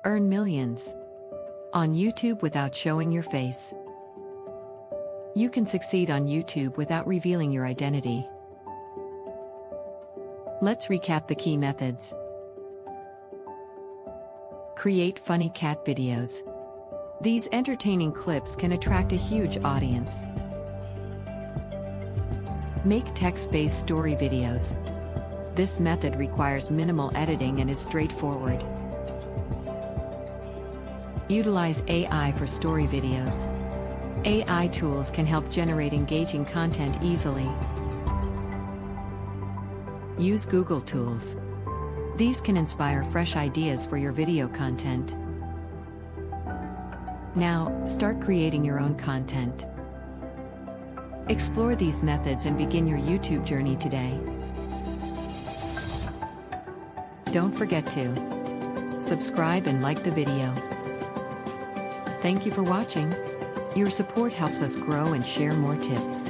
Earn millions on YouTube without showing your face. You can succeed on YouTube without revealing your identity. Let's recap the key methods. Create funny cat videos. These entertaining clips can attract a huge audience. Make text-based story videos. This method requires minimal editing and is straightforward. Utilize AI for story videos. AI tools can help generate engaging content easily. Use Google tools. These can inspire fresh ideas for your video content. Now, start creating your own content. Explore these methods and begin your YouTube journey today. Don't forget to subscribe and like the video. Thank you for watching. Your support helps us grow and share more tips.